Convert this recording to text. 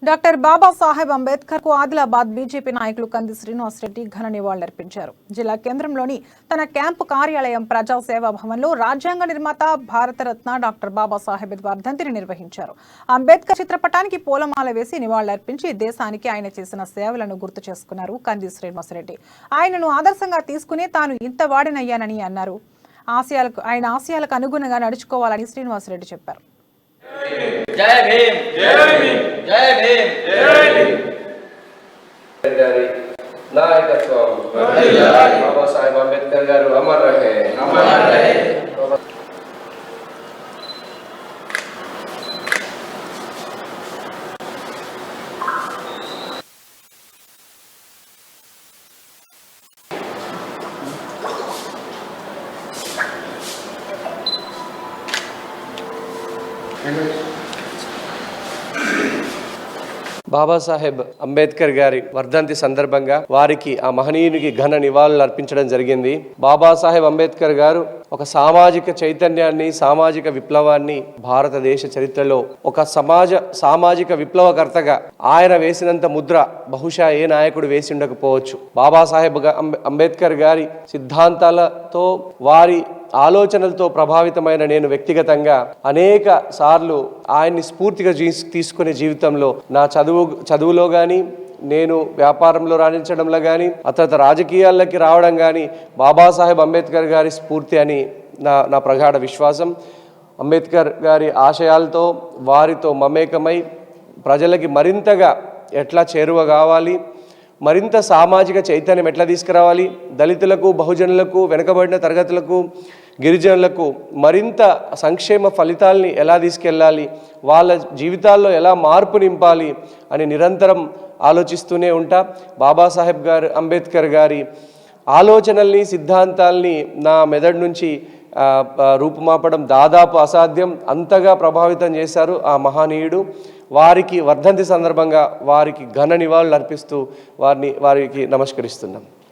Doctor Babasaheb Ambedkar కు Adilabad BJP నాయకులు కంది శ్రీనివాస్ రెడ్డి ఘన నివాళులర్పించారు. జిల్లా కేంద్రంలోని తన క్యాంపు కార్యాలయం ప్రజాసేవా భవన్లో రాజ్యాంగ నిర్మాత భారతరత్న డాక్టర్ బాబాసాహెబ్ వర్ధంతిని నిర్వహించారు. అంబేద్కర్ చిత్రపటానికి పూలమాల వేసి నివాళులర్పించి దేశానికి ఆయన చేసిన సేవలను గుర్తు చేసుకున్నారు కంది శ్రీనివాస్ రెడ్డి. ఆయనను ఆదర్శంగా తీసుకుని తాను ఇంత వాడినయ్యానని అన్నారు. ఆయన ఆశయాలకు అనుగుణంగా నడుచుకోవాలని శ్రీనివాస్ రెడ్డి చెప్పారు. जय भीम जय भीम जय भीम जय भीम गारी नायकत्व बाबा साहेब अंबेडकर गारू अमर रहे బాబాసాహెబ్ అంబేద్కర్ గారి వర్ధంతి సందర్భంగా వారికి ఆ మహనీయునికి ఘన నివాళులు అర్పించడం జరిగింది. బాబాసాహెబ్ అంబేద్కర్ గారు ఒక సామాజిక చైతన్యాన్ని, సామాజిక విప్లవాన్ని భారతదేశ చరిత్రలో ఒక సామాజిక విప్లవకర్తగా ఆయన వేసినంత ముద్ర బహుశా ఏ నాయకుడు వేసి ఉండకపోవచ్చు. బాబాసాహెబ్ అంబేద్కర్ గారి సిద్ధాంతాలతో, వారి ఆలోచనలతో ప్రభావితమైన నేను వ్యక్తిగతంగా అనేక సార్లు ఆయన్ని స్ఫూర్తిగా తీసుకునే జీవితంలో నా చదువులో కానీ, నేను వ్యాపారంలో రాణించడంలో కానీ, ఆ తర్వాత రాజకీయాల్లోకి రావడం కానీ బాబాసాహెబ్ అంబేద్కర్ గారి స్ఫూర్తి అని నా ప్రగాఢ విశ్వాసం. అంబేద్కర్ గారి ఆశయాలతో, వారితో మమేకమై ప్రజలకి మరింతగా ఎట్లా చేరువ కావాలి, మరింత సామాజిక చైతన్యం ఎట్లా తీసుకురావాలి, దళితులకు, బహుజనులకు, వెనుకబడిన తరగతులకు, గిరిజనులకు మరింత సంక్షేమ ఫలితాలని ఎలా తీసుకెళ్ళాలి, వాళ్ళ జీవితాల్లో ఎలా మార్పు నింపాలి అని నిరంతరం ఆలోచిస్తూనే ఉంటా. బాబాసాహెబ్ అంబేద్కర్ గారి ఆలోచనల్ని, సిద్ధాంతాల్ని నా మెదడు నుంచి రూపుమాపడం దాదాపు అసాధ్యం. అంతగా ప్రభావితం చేశారు ఆ మహనీయుడు. వారికి వర్ధంతి సందర్భంగా వారికి ఘన నివాళులు అర్పిస్తూ వారికి నమస్కరిస్తున్నాం.